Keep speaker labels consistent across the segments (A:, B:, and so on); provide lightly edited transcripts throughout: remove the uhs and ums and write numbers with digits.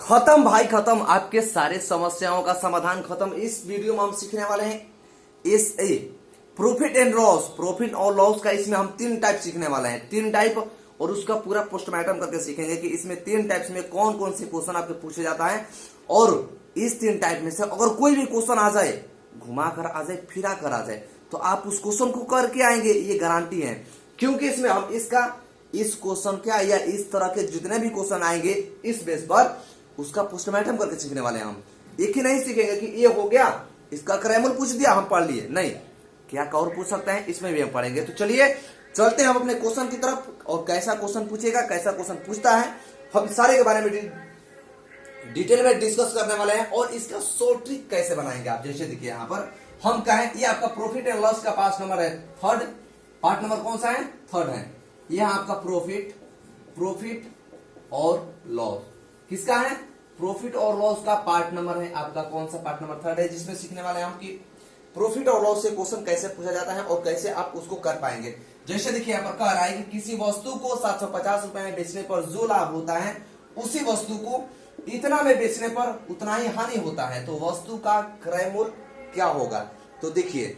A: खत्म भाई खत्म, आपके सारे समस्याओं का समाधान खत्म। इस वीडियो में हम सीखने वाले हैं इस प्रॉफिट एंड लॉस, प्रॉफिट और लॉस का इसमें हम 3 टाइप सीखने वाले हैं, 3 टाइप, और उसका पूरा पोस्टमार्टम करके सीखेंगे कि इसमें 3 टाइप्स में कौन कौन से क्वेश्चन आपके पूछे जाता है। और इस 3 टाइप में से अगर कोई भी क्वेश्चन आ जाए, घुमा कर आ जाए, फिरा कर आ जाए, तो आप उस क्वेश्चन को करके आएंगे, ये गारंटी है। क्योंकि इसमें हम इस क्वेश्चन क्या या इस तरह के जितने भी क्वेश्चन आएंगे इस बेस पर उसका पोस्टमार्टम करके सीखने वाले हैं हम। एक ही नहीं सीखेंगे कि ये हो गया, इसका क्रैमल पूछ दिया हम पढ़ लिए, नहीं, क्या और पूछ सकता है इसमें भी हम पढ़ेंगे। तो चलिए चलते हैं हम अपने क्वेश्चन की तरफ, और कैसा क्वेश्चन पूछेगा, कैसा क्वेश्चन पूछता है, हम सारे के बारे में डिटेल में डिस्कस करने वाले हैं। और इसका शॉर्ट ट्रिक कैसे बनाएंगे आप, जैसे देखिए यहाँ पर हम कहें ये आपका प्रॉफिट एंड लॉस का पार्ट नंबर है थर्ड, पार्ट नंबर कौन सा है, थर्ड है। यह आपका प्रॉफिट और लॉस किसका है, प्रॉफिट और लॉस का पार्ट नंबर है आपका कौन सा, पार्ट नंबर थर्ड है, जिसमें सीखने वाले हैं हम कि प्रॉफिट और लॉस से क्वेश्चन कैसे पूछा जाता है और कैसे आप उसको कर पाएंगे। जैसे देखिए यहाँ पर कह रहा है कि किसी वस्तु को 750 रुपए में बेचने पर जो लाभ होता है उसी वस्तु को इतना में बेचने पर उतना ही हानि होता है, तो वस्तु का क्रय मूल्य क्या होगा। तो देखिए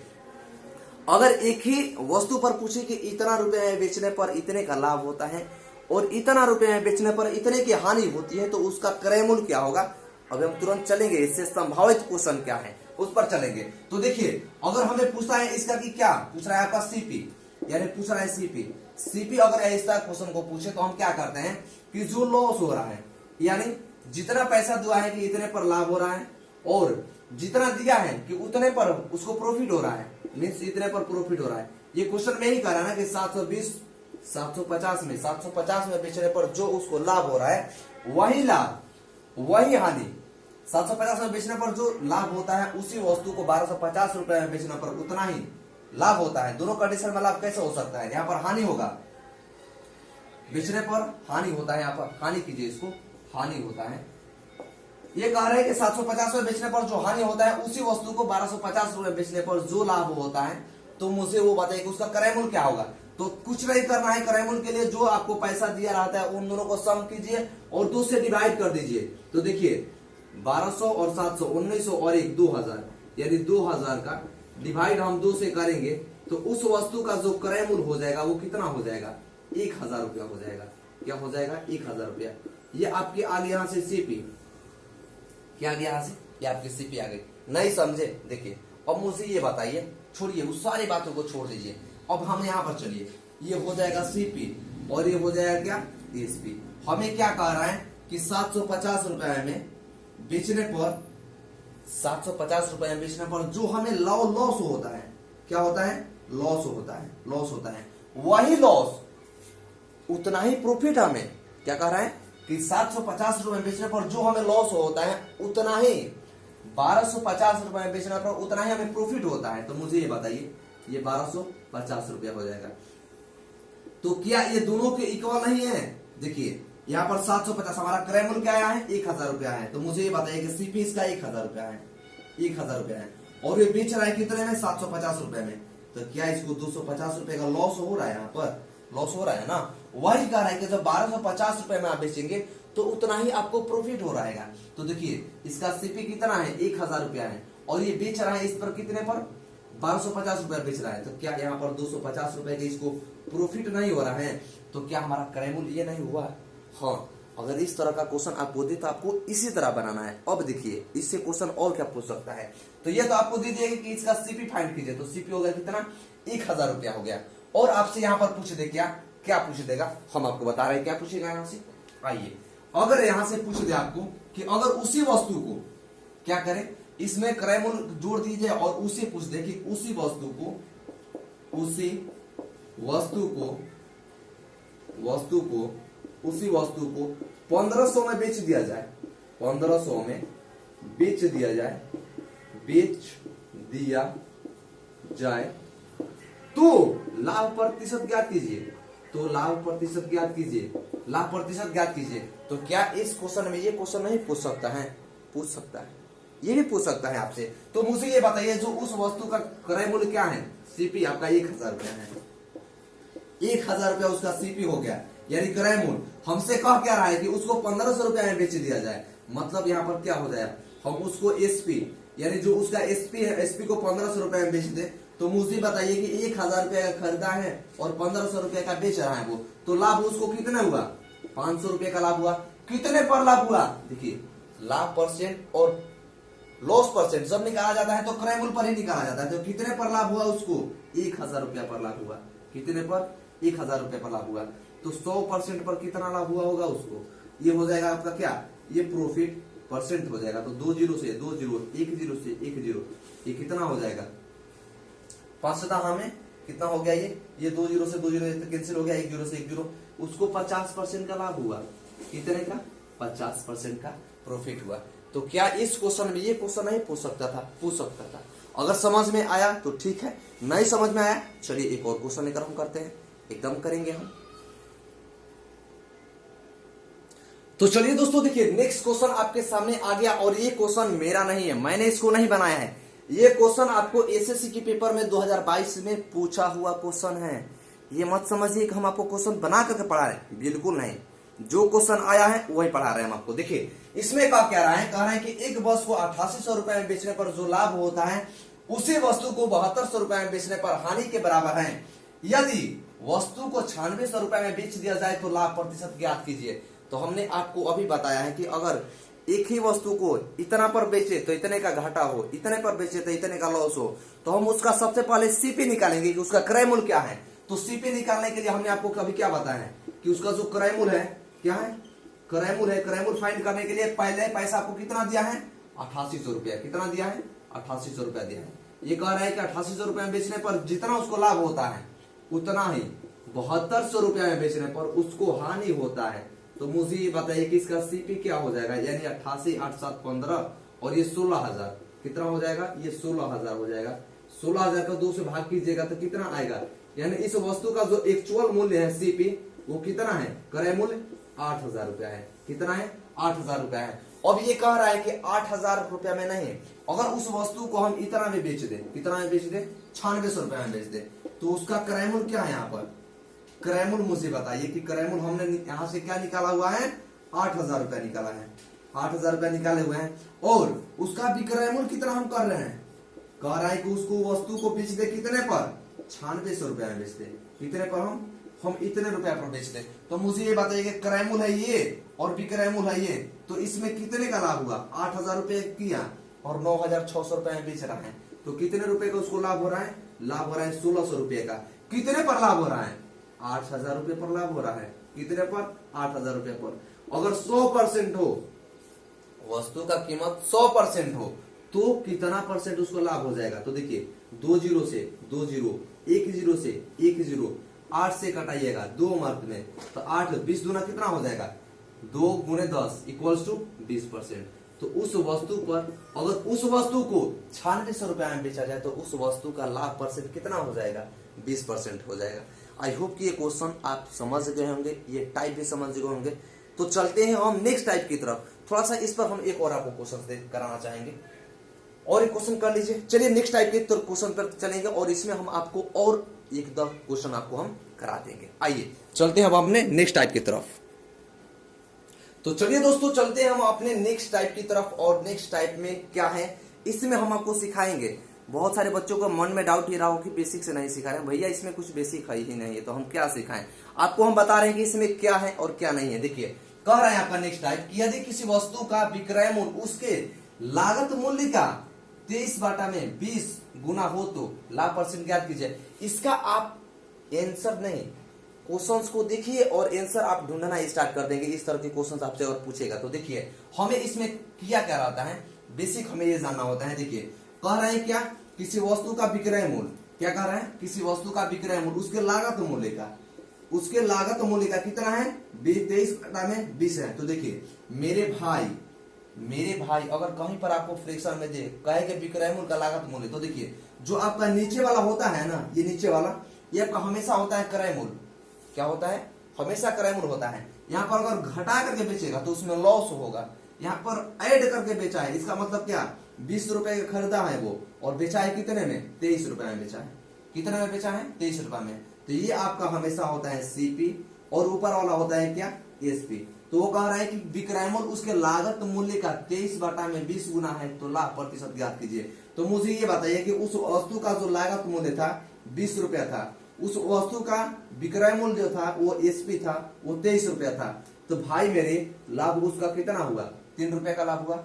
A: अगर एक ही वस्तु पर पूछे कि इतना रुपए में बेचने पर इतने का लाभ होता है और इतना रुपए में बेचने पर इतने की हानि होती है, तो उसका क्रय मूल्य क्या होगा। अब हम तुरंत चलेंगे, इससे संभावित क्वेश्चन क्या है उस पर चलेंगे। तो देखिए अगर हमें पूछता है इसका कि क्या पूछ रहा है आपका सीपी, यानी पूछ रहा है सीपी अगर ऐसा क्वेश्चन को पूछे तो हम क्या करते हैं कि जो लॉस हो रहा है, यानी जितना पैसा दिया है कि इतने पर लाभ हो रहा है और जितना दिया है कि उतने पर उसको प्रॉफिट हो रहा है, मीन्स इतने पर प्रॉफिट हो रहा है। ये क्वेश्चन में ही कह रहा है ना कि 750 में बेचने पर जो उसको लाभ हो रहा है वही लाभ वही हानि, 750 में बेचने पर जो लाभ होता है उसी वस्तु को 1250 रुपए में बेचने पर उतना ही लाभ होता है। दोनों कंडीशन में लाभ कैसे हो सकता है, यहाँ पर हानि होगा, बेचने पर हानि होता है, यहाँ पर हानि कीजिए, इसको हानि होता है। ये कह रहे हैं कि 750 में बेचने पर जो हानि होता है उसी वस्तु को 1250 रुपए बेचने पर जो लाभ होता है, तो मुझे वो बताइए कि उसका क्रय मूल्य क्या होगा। तो कुछ नहीं करना है, क्रय मूल्य के लिए जो आपको पैसा दिया रहता है उन दोनों को सम कीजिए और 2 से डिवाइड कर दीजिए। तो देखिए 1200 और 700, 1900 और 1, 2000, यानी 2000 का डिवाइड हम 2 से करेंगे तो उस वस्तु का जो क्रय मूल्य हो जाएगा वो कितना हो जाएगा, 1000 रुपया हो जाएगा। क्या हो जाएगा, 1000 रुपया। ये आपके आ गई यहाँ से सीपी, क्या आ गया यहाँ से, ये आपकी सीपी आ गई। नहीं समझे, देखिए अब मुझे ये बताइए, छोड़िए उस सारी बातों को छोड़ दीजिए, अब हम यहाँ पर चलिए, ये हो जाएगा सीपी और ये हो जाएगा क्या, एसपी। हमें क्या कह रहा है कि 750 रुपए में बेचने पर, 750 रुपए में बेचने पर जो हमें लॉस होता है, क्या होता है, लॉस होता है, वही लॉस उतना ही प्रॉफिट हमें, क्या कह रहा है कि 750 रुपए में बेचने पर जो हमें लॉस होता है उतना ही 1250 रुपए में बेचने पर उतना ही हमें प्रॉफिट होता है। तो मुझे ये बताइए, ये 1250 रुपया हो जाएगा। तो क्या ये दोनों के इक्वल नहीं है। देखिए यहाँ पर 750 हमारा क्रय मूल्य क्या आया है, 1000 रुपया है। तो मुझे ये बताइए कि सीपी इसका 1000 रुपया है, 1000 रुपया है, और ये बेच रहा है कितने में, 750 रुपए में। तो क्या इसको 250 रुपए का लॉस हो रहा है, यहाँ पर लॉस हो रहा है ना। वही कह रहा है कि जब 1250 रुपए में आप बेचेंगे तो उतना ही आपको प्रॉफिट हो रहेगा। तो देखिए इसका सीपी कितना है, 1000 रुपया है, और ये बेच रहा है इस पर कितने पर, 1250 रुपया बेच रहा है। तो क्या यहाँ पर 250 रुपए के इसको प्रॉफिट नहीं हो रहा है, तो क्या हमारा क्रय मूल्य ये नहीं हुआ। हाँ, अगर इस तरह का क्वेश्चन आपको दे तो आपको इसी तरह बनाना है। अब देखिए इससे क्वेश्चन और क्या पूछ सकता है। तो ये तो आपको दे दिया कि इसका सीपी फाइंड कीजिए, तो सीपी हो गया कितना, 1000 रुपया हो गया। और आपसे यहाँ पर पूछ दे, क्या पूछ देगा, हम आपको बता रहे हैं क्या पूछेगा। यहाँ से आइए, अगर यहाँ से पूछ दे आपको कि अगर उसी वस्तु को क्या करें, इसमें क्रय मूल्य जोड़ दीजिए और उसी पूछ दे कि उसी वस्तु को 1500 में बेच दिया जाए, 1500 में बेच दिया जाए, तो लाभ प्रतिशत ज्ञात कीजिए। तो लाभ प्रतिशत ज्ञात कीजिए। तो क्या इस क्वेश्चन में ये क्वेश्चन नहीं पूछ सकता है, पूछ सकता है, ये भी पूछ सकता है आपसे। तो मुझे ये बताइए जो उस वस्तु का क्रय मूल्य क्या है, सीपी आपका 1000 रुपया है, 1000 रुपया उसका सीपी हो गया, यानी क्रय मूल्य। हमसे कह क्या रहा है कि उसको 1500 रुपया में बेच दिया जाए। मतलब यहाँ पर क्या हो जाएगा, हम उसको एसपी यानी जो उसका एसपी है, एसपी को 1500 रुपया में बेच दे, तो मुझे बताइए कि 1000 रुपया का खरीदा है और 1500 रुपया का बेच रहा है वो, तो लाभ उसको कितना हुआ, 500 रुपये का लाभ हुआ। कितने पर लाभ हुआ, देखिए लाभ परसेंट और लॉस परसेंट जब निकाला जाता है तो क्रय मूल्य पर ही निकाला जाता है। तो कितने पर लाभ हुआ उसको, 1000 रुपया पर लाभ हुआ। कितने पर, 1000 रुपया पर लाभ हुआ। तो 100% पर कितना लाभ हुआ होगा उसको, ये हो जाएगा आपका क्या, ये प्रॉफिट परसेंट हो जाएगा। तो 2 जीरो से 2 जीरो, 1 जीरो से 1 जीरो, ये कितना हो जाएगा 5 हमें कितना हो गया, ये 2 जीरो से 2 जीरो कैंसिल हो गया, 1 जीरो से 1 जीरो। उसको 50% का लाभ हुआ। कितने का, 50% का प्रॉफिट हुआ। तो क्या इस क्वेश्चन में ये क्वेश्चन नहीं पूछ सकता था। अगर समझ में आया तो ठीक है, नहीं समझ में आया चलिए एक और क्वेश्चन लेकर हम करते हैं, एकदम करेंगे हम। तो चलिए दोस्तों देखिए नेक्स्ट क्वेश्चन आपके सामने आ गया, और ये क्वेश्चन मेरा नहीं है, मैंने इसको नहीं बनाया है। ये क्वेश्चन आपको एसएससी के पेपर में 2022 में पूछा हुआ क्वेश्चन है। ये मत समझिए कि हम आपको क्वेश्चन बना करके पढ़ा रहे हैं, बिल्कुल नहीं। जो क्वेश्चन आया है वही पढ़ा रहे हैं हम आपको। देखिए इसमें क्या कह रहा है, कह रहा है कि एक वस्तु को 8800 रुपए में बेचने पर जो लाभ होता है उसी वस्तु को 7200 रुपए में बेचने पर हानि के बराबर है। यदि वस्तु को 9600 रुपए में बेच दिया जाए तो लाभ प्रतिशत ज्ञात कीजिए। तो हमने आपको अभी बताया है कि अगर एक ही वस्तु को इतना पर बेचे तो इतने का घाटा हो, इतने पर बेचे तो इतने का लॉस हो, तो हम उसका सबसे पहले सीपी निकालेंगे कि उसका क्रय मूल्य क्या है। तो सीपी निकालने के लिए हमने आपको कभी क्या बताया है कि उसका जो क्रय मूल्य है क्या है, क्रय मूल्य है। क्रय मूल्य फाइंड करने के लिए पहले पैसा आपको कितना दिया है, 8800 रुपया। कितना दिया है, 8800 रुपया दिया है। ये कह रहा है कि 8800 रुपया में बेचने पर जितना उसको लाभ होता है उतना ही 7200 रुपया में बेचने पर उसको हानि होता है। तो मुझे ये बताइए कि इसका सीपी क्या हो जाएगा, यानी 88 8 7 15 और ये 16000 कितना हो जाएगा, ये 16000 हो जाएगा। 16000 का 2 से भाग कीजिएगा तो कितना आएगा, यानी इस वस्तु का जो एक्चुअल मूल्य है सीपी वो कितना है, क्रय मूल्य 8000 रुपया है। कितना है, 8000 रुपया है। अब ये कह रहा है कि 8000 रुपया में नहीं, अगर उस वस्तु को हम इतना में बेच दे, कितना में बेच दे, 9600 रुपया में बेच दे, तो उसका क्रय मूल्य क्या है। यहाँ पर क्रय मूल्य मुझे बताइए कि क्रय मूल्य हमने यहाँ से क्या निकाला हुआ है, 8000 रुपया निकाला है, 8000 रुपया निकाले हुए हैं। और उसका विक्रय मूल्य कितना हम कर रहे हैं, कह रहा है कि उसको वस्तु को बेच दे कितने पर, 9600 रुपया में बेच दे। कितने पर, हम इतने रुपया पर बेच दे। तो मुझे ये बताइए कि क्रय मूल्य है ये और विक्रय मूल्य है ये, तो इसमें कितने का लाभ हुआ, 8000 रुपये किया और 9600 रुपये में बेच रहा है, तो कितने रुपए का उसको लाभ हो रहा है, लाभ हो रहा है 1600 रुपये का। कितने पर लाभ हो रहा है, 8000 रुपये पर लाभ हो रहा है। कितने पर, 8000 रुपये पर। अगर 100% हो, वस्तु का कीमत 100% हो तो कितना परसेंट उसको लाभ हो जाएगा। तो देखिए 2 जीरो से 2 जीरो, 1 जीरो से 1 जीरो, 8 से कटाइएगा 2 मार्क में, तो 8 20 दूना कितना हो जाएगा, 2 गुणे 10 इक्वल्स टू 20%। तो उस वस्तु पर अगर उस वस्तु को 9600 रुपया में बेचा जाए तो उस वस्तु का लाभ परसेंट कितना हो जाएगा, 20% हो जाएगा। आई होप कि ये क्वेश्चन आप समझ गए होंगे, ये टाइप भी समझ गए होंगे। तो चलते हैं हम नेक्स्ट टाइप की तरफ। थोड़ा सा इस पर हम एक और आपको क्वेश्चन कराना चाहेंगे, और एक क्वेश्चन कर लीजिए। चलिए नेक्स्ट टाइप के क्वेश्चन पर चलेंगे और इसमें हम आपको और एक दो क्वेश्चन आपको हम करा देंगे। आइए चलते हैं अब अपने नेक्स्ट टाइप की तरफ। तो चलिए दोस्तों चलते हैं हम अपने नेक्स्ट टाइप की तरफ, और नेक्स्ट टाइप में क्या है इसमें हम आपको सिखाएंगे। बहुत सारे बच्चों को मन में डाउट ये रहा हो कि बेसिक से नहीं सिखा रहे हैं, भैया इसमें कुछ बेसिक है ही नहीं है तो हम क्या सिखाएं। आपको हम बता रहे हैं कि इसमें क्या है और क्या नहीं है। देखिए कह रहा है आपका नेक्स्ट टाइप कि यदि किसी वस्तु का विक्रय मूल्य उसके लागत मूल्य का 23/20 गुना हो तो लाभ परसेंट ज्ञात कीजिए। इसका आप आंसर नहीं, क्वेश्चंस को देखिए और आंसर आप ढूंढना स्टार्ट कर देंगे। इस तरह के क्वेश्चंस आपसे अगर पूछेगा तो देखिए हमें इसमें किया क्या रहता है, बेसिक हमें ये जानना होता है। देखिए कह रहे हैं क्या, किसी वस्तु का विक्रय मूल्य, क्या कह रहे हैं, किसी वस्तु का विक्रय मूल्य उसके लागत मूल्य का, उसके लागत मूल्य का कितना है, 23/20 है। तो देखिए मेरे भाई अगर कहीं पर आपको फ्रैक्शन में दे कहे कि विक्रय मूल्य का लागत मूल्य, तो देखिए जो आपका नीचे वाला होता है ना, ये नीचे वाला ये आपका हमेशा होता है क्रय मूल्य। क्या होता है, हमेशा क्रय मूल्य होता है। यहाँ पर अगर घटा करके बेचेगा तो उसमें लॉस होगा। यहाँ पर ऐड करके बेचा है, इसका मतलब क्या, 20 रुपए का खरीदा है वो और बेचा है कितने में, 23 रुपए में बेचा है। कितने में बेचा है, 23 रुपए में। तो ये आपका हमेशा होता है सीपी और ऊपर वाला होता है क्या, एसपी। तो वो कह रहा है कि विक्रय मूल्य उसके लागत मूल्य का 23/20 गुना है, तो लाभ प्रतिशत ज्ञात कीजिए। तो मुझे ये बताइए कि उस वस्तु का जो लागत मूल्य था 20 रुपया था, उस वस्तु का विक्रय मूल्य जो था वो एसपी था, वो 23 रुपया था। तो भाई मेरे लाभ उसका कितना हुआ? 3 रुपए का लाभ हुआ।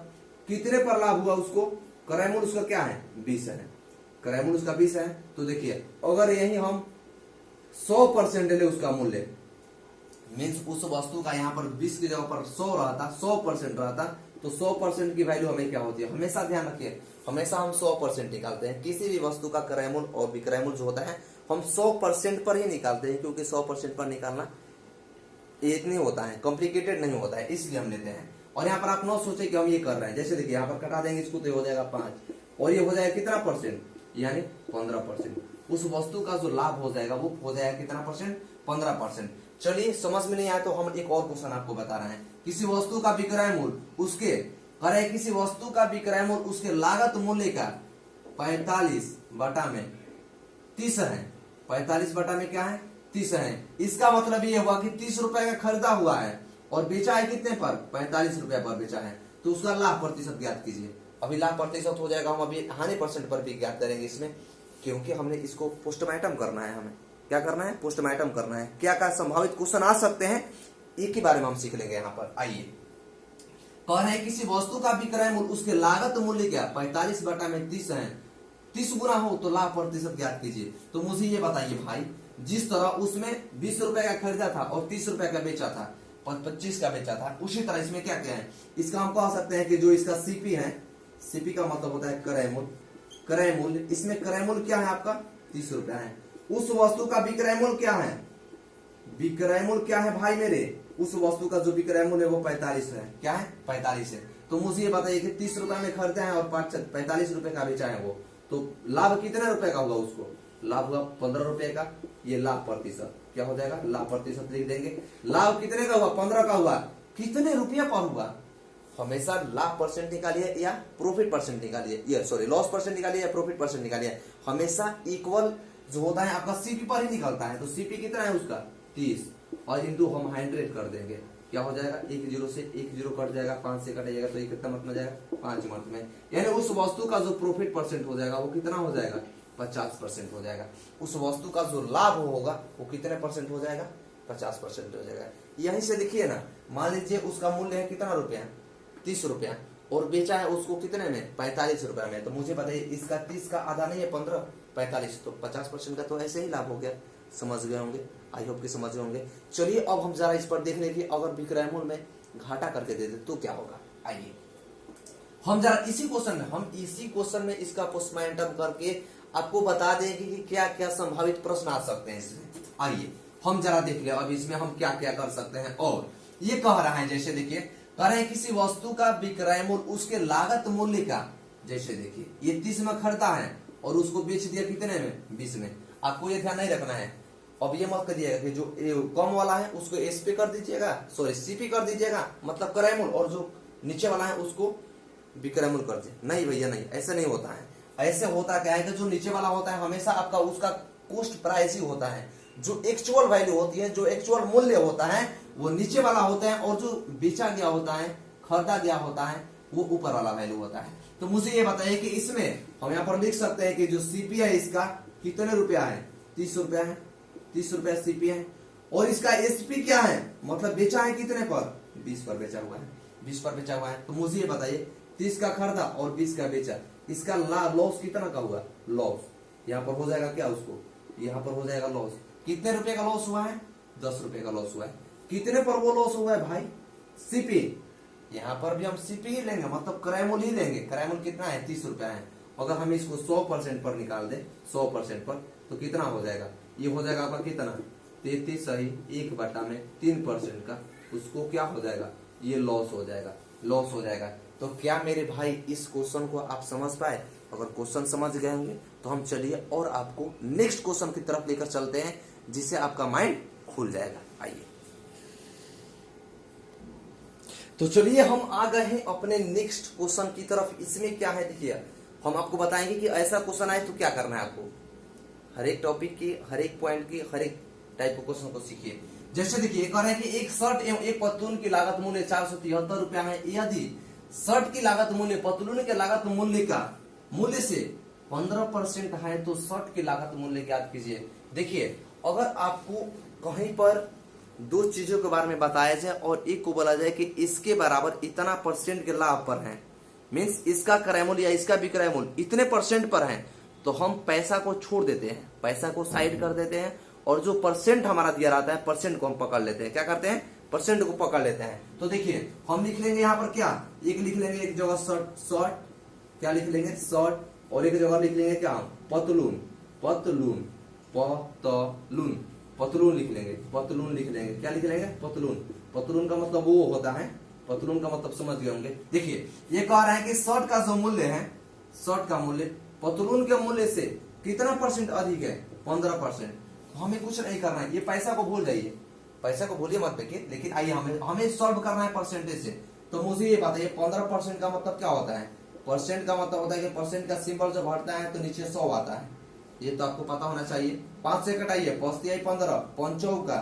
A: कितने पर लाभ हुआ उसको? क्रय मूल्य उसका क्या है? 20 है। क्रय मूल्य उसका 20 है। तो देखिए अगर यही हम 100% ले उसका मूल्य, मीन्स उस वस्तु का यहाँ पर 20 की जगह पर 100 रहता, 100% रहता, तो 100% की वैल्यू हमें क्या होती है? हमेशा ध्यान रखिए, हमेशा हम 100% निकालते हैं। किसी भी वस्तु का क्रय मूल्य और विक्रय मूल्य जो होता है हम 100% पर ही निकालते हैं, क्योंकि 100% पर निकालना एक नहीं होता है, कॉम्प्लिकेटेड नहीं होता है, इसलिए हम लेते हैं। और यहाँ पर आप न सोचे कि हम ये कर रहे हैं। जैसे देखिए यहाँ पर कटा देंगे इसको, तो हो जाएगा 5 और ये हो जाएगा कितना परसेंट? यानी 15%। उस वस्तु का जो लाभ हो जाएगा वो हो जाएगा कितना परसेंट? 15%। चलिए समझ में नहीं आया तो हम एक और क्वेश्चन आपको बता रहे हैं। किसी वस्तु का विक्रय मूल्य उसके किसी वस्तु का विक्रय मूल्य उसके लागत मूल्य का 45/30 है। 45 क्या है? 30 है। इसका मतलब ये हुआ कि 30 रुपए का खरीदा हुआ है और बेचा है कितने पर? 45 रुपए पर बेचा है। तो उसका लाभ प्रतिशत ज्ञात कीजिए। अभी लाभ प्रतिशत हो जाएगा, हम अभी हानि परसेंट पर भी ज्ञात करेंगे इसमें, क्योंकि हमने इसको पोस्टमार्टम करना है। हमें क्या करना है? पोस्टमार्टम करना है। क्या क्या संभावित क्वेश्चन आ सकते हैं एक के बारे में हम सीख लेंगे यहाँ पर। आइए, कह रहे हैं किसी वस्तु का विक्रय मूल्य उसके लागत मूल्य क्या? 45/30 है। 30 गुना हो तो लाभ प्रतिशत ज्ञात कीजिए। तो मुझे ये बताइए भाई, जिस तरह उसमें 20 रुपए का खरीदा था और 30 रुपए का बेचा था, 25 का बेचा था, उसी तरह इसमें क्या क्या है? इसका हम कह सकते हैं कि जो इसका सीपी है, सीपी का मतलब होता है क्रय मूल्य। क्रय मूल्य, इसमें क्रय मूल्य क्या है आपका? 30 रुपया है। उस वस्तु का विक्रय मूल्य क्या है? विक्रय मूल्य क्या है भाई मेरे? उस वस्तु का जो विक्रय मूल्य है वो 45 है। क्या है? 45 है। तो मुझे ये बताइए कि 30 रुपए में खरीदे हैं और 45 रुपए का बेचा है वो, तो लाभ कितने रुपए का हुआ? उसको लाभ हुआ 15 रुपए का। ये लाभ प्रतिशत क्या हो जाएगा? लाभ प्रतिशत लिख देंगे। लाभ कितने का हुआ? 15 का हुआ। कितने रुपया पर हुआ? हमेशा लाभ परसेंट निकालिए या प्रॉफिट परसेंट निकालिए, या सॉरी लॉस परसेंट निकालिए या प्रॉफिट परसेंट निकालिए, हमेशा इक्वल जो होता है आपका सीपी पर ही निकलता है। तो सीपी कितना है उसका? 30 और इंटू हम 100 कर देंगे। क्या हो जाएगा? 1 0 से 1 0 कट जाएगा, 5 से कटेगा तो ये कितना मत में जाएगा? 5 मत में। यानी उस वस्तु का जो प्रॉफिट परसेंट हो जाएगा वो कितना हो जाएगा? 50% हो जाएगा। उस वस्तु का जो लाभ होगा वो कितने परसेंट हो जाएगा? 50% हो जाएगा। यहीं से देखिए ना, मान लीजिए उसका मूल्य है कितना रुपया? 30 रुपया, और बेचा है उसको कितने में? 45 रुपया में। तो मुझे बताइए इसका 30 का आधा नहीं है 15, 45, तो 50% का तो ऐसे ही लाभ हो गया। समझ गए होंगे, आई होप कि समझ गए होंगे। चलिए अब हम जरा इस पर देख लें कि अगर विक्रय मूल्य में घाटा करके दे दे तो क्या होगा। आइए हम जरा इसी क्वेश्चन में इसका पोस्टमार्टम करके आपको बता देंगे कि क्या क्या संभावित प्रश्न आ सकते हैं इसमें। आइए हम जरा देख ले अब इसमें हम क्या क्या कर सकते हैं। और ये कह रहा है, जैसे देखिए कह रहे हैं किसी वस्तु का विक्रय मूल्य उसके लागत मूल्य का, जैसे देखिए ये 30 में खरीदा है और उसको बेच दिया कितने में? 20 में। आपको ये ध्यान नहीं रखना है। अब ये मत करिएगा कि जो कम वाला है उसको एसपी कर दीजिएगा, सॉरी सीपी कर दीजिएगा, मतलब क्रय मूल्य, और जो नीचे वाला है उसको विक्रय मूल्य कर दीजिए। नहीं भैया नहीं, ऐसे नहीं होता है। ऐसे होता क्या है कि जो नीचे वाला होता है हमेशा आपका उसका कॉस्ट प्राइस ही होता है। जो एक्चुअल वैल्यू होती है, जो एक्चुअल मूल्य होता है वो नीचे वाला होता है, और जो बेचा गया होता है, खरीदा गया होता है, वो ऊपर वाला वैल्यू होता है। तो मुझे ये बताइए कि इसमें हम यहाँ पर लिख सकते हैं कि जो सीपी है इसका कितने रुपया है? 30 रुपया है। 30 रुपया सीपी है। और इसका एसपी क्या है? मतलब बेचा है कितने पर? 20 पर बेचा हुआ है। 20 पर बेचा हुआ है। तो मुझे ये बताइए 30 का खरीदा और 20 का बेचा, इसका लॉस कितना का हुआ? लॉस यहाँ पर हो जाएगा क्या? उसको यहाँ पर हो जाएगा लॉस। कितने रुपए का लॉस हुआ है? 10 रुपए का लॉस हुआ है। कितने पर वो लॉस हुआ है भाई? सीपी। यहाँ पर भी हम सीपी ही लेंगे, मतलब क्रय मूल्य ही लेंगे। क्रय मूल्य कितना है? 30 रुपया है। अगर हम इसको 100% पर निकाल दें, 100% पर, तो कितना हो जाएगा? ये हो जाएगा आपका कितना? 33 सही 1/3% का, उसको क्या हो जाएगा? ये लॉस हो जाएगा। लॉस हो जाएगा। तो क्या मेरे भाई इस क्वेश्चन को आप समझ पाए? अगर क्वेश्चन समझ गए होंगे तो हम चलिए और आपको नेक्स्ट क्वेश्चन की तरफ लेकर चलते हैं, जिससे आपका माइंड खुल जाएगा। आइए तो चलिए हम आ गए हैं अपने नेक्स्ट क्वेश्चन की तरफ। इसमें क्या है देखिए, हम आपको बताएंगे कि ऐसा क्वेश्चन आए तो क्या करना है आपको। हर एक टॉपिक की, हर एक पॉइंट की, हर एक टाइप के क्वेश्चन को सीखिए। जैसे देखिए कह रहे हैं कि एक शर्ट एवं एक पतलून की लागत मूल्य 473 रुपया है। यदि शर्ट की लागत मूल्य पतलून के लागत मूल्य का मूल्य से 15% है तो शर्ट की लागत मूल्य ज्ञात कीजिए। देखिए अगर आपको कहीं पर दो चीजों के बारे में बताया जाए और एक को बोला जाए कि इसके बराबर इतना परसेंट के लाभ पर है, मीन्स इसका क्रय मूल्य या इसका विक्रय मूल्य इतने परसेंट पर है, तो हम पैसा को छोड़ देते हैं, पैसा को साइड कर देते हैं और जो परसेंट हमारा दिया रहता है परसेंट को हम पकड़ लेते हैं। क्या करते हैं? परसेंट को पकड़ लेते हैं। तो देखिए हम लिख लेंगे यहाँ पर क्या, एक लिख लेंगे एक जगह शर्ट, क्या लिख लेंगे शर्ट, और एक जगह लिख लेंगे क्या पतलून, पतलून पतलून पतलून लिख लेंगे, पतलून लिख लेंगे, क्या लिख लेंगे पतलून। पतलून का मतलब वो होता है, पतलून का मतलब समझ गए होंगे। देखिए ये कह रहा है कि शर्ट का जो मूल्य है, शर्ट का मूल्य पतलून के मूल्य से कितना परसेंट अधिक है? 15%। हमें कुछ नहीं करना है, ये पैसा को भूल जाइए, पैसा को भूलिए मत देखिए, लेकिन आइए हमें सॉल्व करना है परसेंटेज से। तो मुझे ये बताइए 15% का मतलब क्या होता है? परसेंट का मतलब होता है कि परसेंट का सिंबल जब हटता है तो नीचे 100 आता है, ये तो आपको पता होना चाहिए। 5 से कटाइए, 5 तिहाई 15, 5 चौका,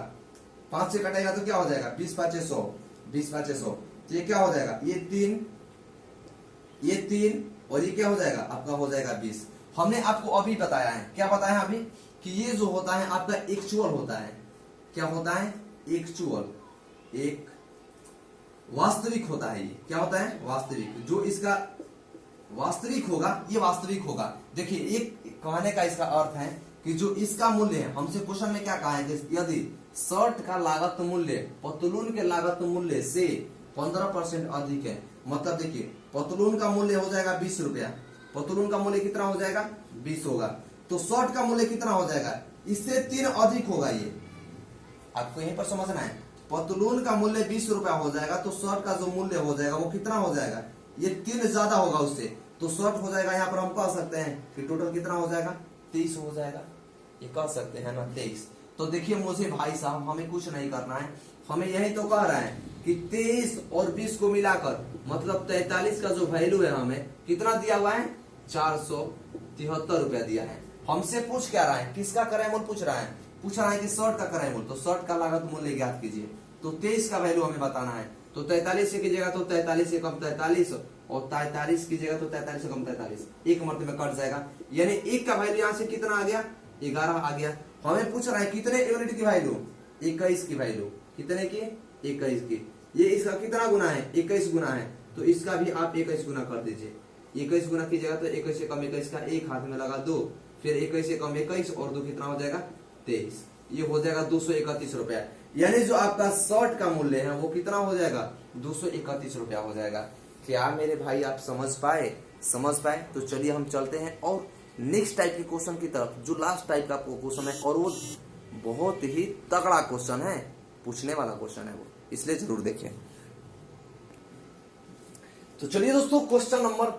A: 5 से कटाएगा तो क्या हो जाएगा 20 5 100, 20 5 100, ये क्या हो जाएगा ये 3 और ये क्या हो जाएगा आपका हो जाएगा 20। हमने आपको अभी बताया है, क्या बताया अभी कि ये जो होता है आपका एक्चुअल होता है। क्या होता है? एक्चुअल, एक वास्तविक होता है। ये क्या होता है? वास्तविक। जो इसका वास्तविक होगा ये वास्तविक होगा। देखिए एक कहने का इसका अर्थ है कि जो इसका मूल्य है, हमसे क्वेश्चन में क्या कहा है कि यदि शर्ट का लागत मूल्य पतलून के लागत मूल्य से 15% अधिक है, मतलब देखिए पतलून का मूल्य हो जाएगा 20 रुपया, पतलून का मूल्य कितना हो जाएगा 20 होगा, तो शर्ट का मूल्य कितना हो जाएगा इससे 3 अधिक होगा। ये आपको यहीं पर समझना है, पतलून का मूल्य 20 रुपया हो जाएगा तो शर्ट का जो मूल्य हो जाएगा वो कितना हो जाएगा, ये 3 ज्यादा होगा उससे, तो शर्ट हो जाएगा यहाँ पर हम कह सकते हैं कि टोटल कितना हो जाएगा 23 हो जाएगा, ये कह सकते हैं ना 23। तो देखिए मुझे भाई साहब हमें कुछ नहीं करना है, हमें यही तो कह रहा है कि 23 और 20 को मिलाकर मतलब 43 का जो वैल्यू है हमें कितना दिया हुआ है 473 रुपया दिया है। हमसे पूछ क्या रहा है, किसका क्रय मूल्य पूछ रहा है, पूछ रहा है कि शर्ट का क्रय मूल्य, तो शर्ट का लागत मूल्य ज्ञात कीजिए। तो 23 का वैल्यू हमें बताना है, तो 43 से कीजिएगा तो 43 से कम 43 और 43 कीजिएगा तो 43 से कम 43, एक मरतबे कट जाएगा, यानी एक का वैल्यू यहाँ से कितना आ गया 11 आ गया। हमें पूछ रहा है कितने यूनिट की वैल्यू 21 की वैल्यू, कितने की 21 की, ये इसका कितना गुना है 21 गुना है, तो इसका भी आप 21 गुना कर दीजिए। 21 गुना कीजिएगा तो 21 से कम 21 का एक हाथ में लगा 2, फिर 21 से कम 21 और 2 कितना हो जाएगा 23, ये हो जाएगा 231 रुपया। यानी जो आपका शर्ट का मूल्य है वो कितना हो जाएगा 231 रुपया हो जाएगा। क्या मेरे भाई आप समझ पाए? समझ पाए तो चलिए हम चलते हैं और नेक्स्ट टाइप के क्वेश्चन की तरफ, जो लास्ट टाइप का क्वेश्चन है और वो बहुत ही तगड़ा क्वेश्चन है, पूछने वाला क्वेश्चन है वो, इसलिए जरूर देखिए। तो चलिए दोस्तों क्वेश्चन नंबर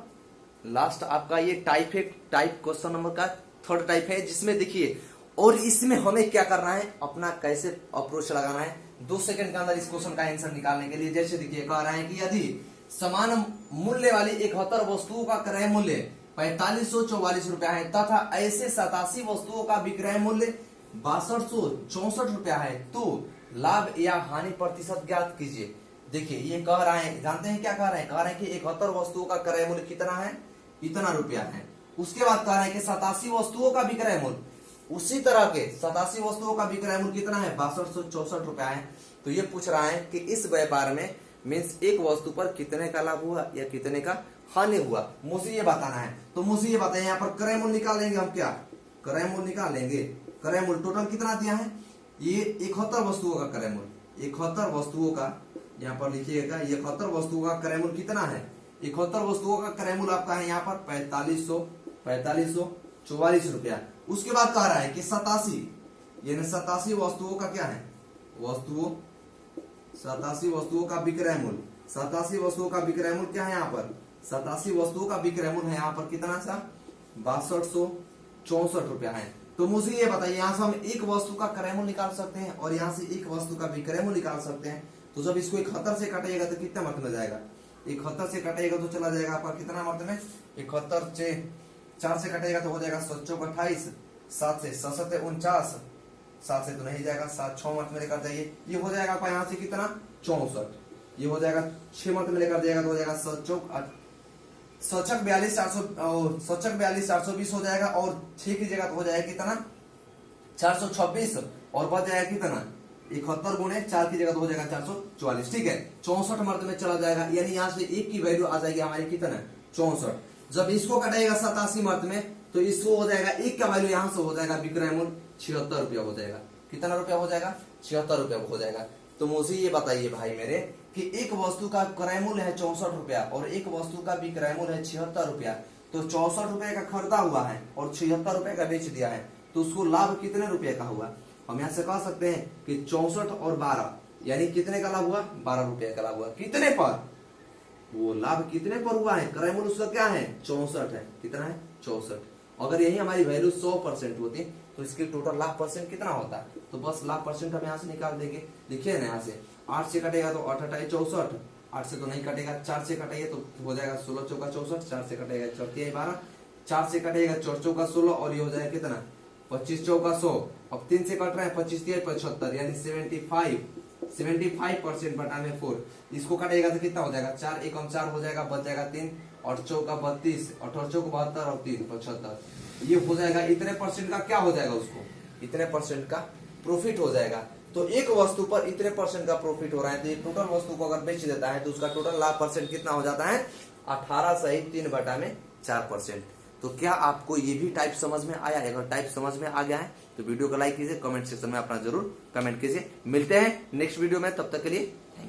A: लास्ट आपका ये टाइप है, टाइप क्वेश्चन नंबर का 3rd टाइप है, जिसमें देखिए और इसमें हमें क्या करना है, अपना कैसे अप्रोच लगाना है 2 सेकंड के अंदर इस क्वेश्चन का आंसर निकालने के लिए। जैसे देखिए कह रहा है कि यदि समान मूल्य वाली 71 वस्तुओं का क्रय मूल्य 4544 रुपया है तथा ऐसे 87 वस्तुओं का विक्रय मूल्य 6264 रुपया है, तो लाभ या हानि प्रतिशत ज्ञात कीजिए। देखिए ये कह रहा है, जानते हैं क्या कह रहे हैं, कह रहे हैं कि 71 वस्तुओं का क्रय मूल्य कितना है, इतना रुपया है। उसके बाद कह रहे हैं कि 87 वस्तुओं का विक्रय मूल्य, उसी तरह के 87 वस्तुओं का विक्रय मूल्य कितना है 6264 रुपया है। तो ये पूछ रहा है कि इस व्यापार में मीन्स एक वस्तु पर कितने का लाभ हुआ या कितने का हानि हुआ, मुझे ये बताना है। तो मुझे ये बताएं, यहाँ पर क्रय मूल्य निकालेंगे हम, क्या क्रय मूल्य निकालेंगे, क्रय मूल्य टोटल कितना दिया है, ये 71 वस्तुओं का क्रय मूल्य, 71 वस्तुओं का यहाँ पर लिखिएगा, 71 वस्तुओं का क्रय मूल्य कितना है, 71 वस्तुओं का क्रय मूल्य आपका है यहाँ पर 4544 रुपया। उसके बाद कह रहा है कि 87 यानी 87 वस्तुओं का क्या है, 87 वस्तुओं का विक्रय मूल्य, 87 वस्तुओं का विक्रय मूल्य क्या है यहाँ पर, 87 वस्तुओं का विक्रय मूल्य है यहाँ पर कितना सा 6264 रुपया है। तो मुझे ये बताइए, यहाँ से हम एक वस्तु का क्रय मूल्य निकाल सकते हैं और यहाँ से एक वस्तु का विक्रय मूल्य निकाल सकते हैं। तो जब इसको 71 से काटेगा तो कितना मत में जाएगा, 71 से काटेगा तो चला जाएगा आपका कितना मत में, 71 से 4 से कटेगा तो हो जाएगा 7 चौक 28, 7 से 7 49, 7 से तो नहीं जाएगा, 7 6 मंथ में लेकर जाइए, ये हो जाएगा आपका यहाँ से कितना 64, ये हो जाएगा 6 मंथ में लेकर जाएगा तो हो जाएगा 7 चौक 42 420 हो जाएगा, और 6 की जगह तो हो जाएगा कितना 426, और बच जाएगा कितना 71 गुणे 4 की जगह तो हो जाएगा 444। ठीक है, 64 मर्द में चला जाएगा, यानी यहाँ से एक की वैल्यू आ जाएगी हमारी कितना 64। जब इसको कटाएगा 87 मर्द में तो इसको हो जाएगा एक का वैल्यू यहाँ से हो जाएगा विक्रय मूल्य 76 रुपया हो जाएगा। कितना रुपया हो जाएगा 76 रुपया हो जाएगा। तो मुझे ये बताइए भाई मेरे कि एक वस्तु का क्रय मूल्य है 64 रुपया और एक वस्तु का विक्रय मूल्य है 76 रुपया, तो 64 रुपए का खरीदा हुआ है और 76 रुपए का बेच दिया है, तो उसको लाभ कितने रुपए का हुआ। हम यहाँ से कह सकते हैं कि 64 और 12 यानी कितने का लाभ हुआ 12 रुपए का लाभ हुआ। कितने पर, वो लाभ कितने पर हुआ है, क्रय मूल्य उसका क्या है 64 है। कितना है 64। अगर यही हमारी वैल्यू 100% होती तो इसकी टोटल लाभ परसेंट कितना होता, तो बस लाभ परसेंट हम यहाँ से निकाल देंगे। देखिए ना यहाँ से 8 से कटेगा तो 8 8 64, 8 से तो नहीं कटेगा, 4 से कटेगा तो हो जाएगा 16 चौका 64, 4 से कटेगा 4 12, 4 से कटेगा 4 चौका 16 और ये हो जाएगा कितना 25 चौका 100। अब 3 से कट रहा है 25 3 75 यानी 75% बटा में 4, इसको कटेगा तो कितना हो जाएगा 4 1 4 हो जाएगा, बच जाएगा 3 और चौका 32 और चौक 72 और 3 75, ये हो जाएगा इतने परसेंट का क्या हो जाएगा, उसको इतने परसेंट का प्रॉफिट हो जाएगा। तो एक वस्तु पर इतने परसेंट का प्रॉफिट हो रहा है, तो ये टोटल वस्तु को अगर बेच देता है तो उसका टोटल लाभ परसेंट कितना हो जाता है 18 सहित 3 बटा में 4%। तो क्या आपको ये भी टाइप समझ में आया है? अगर टाइप समझ में आ गया है तो वीडियो को लाइक कीजिए, कमेंट सेक्शन में अपना जरूर कमेंट कीजिए। मिलते हैं नेक्स्ट वीडियो में, तब तक के लिए थैंक यू।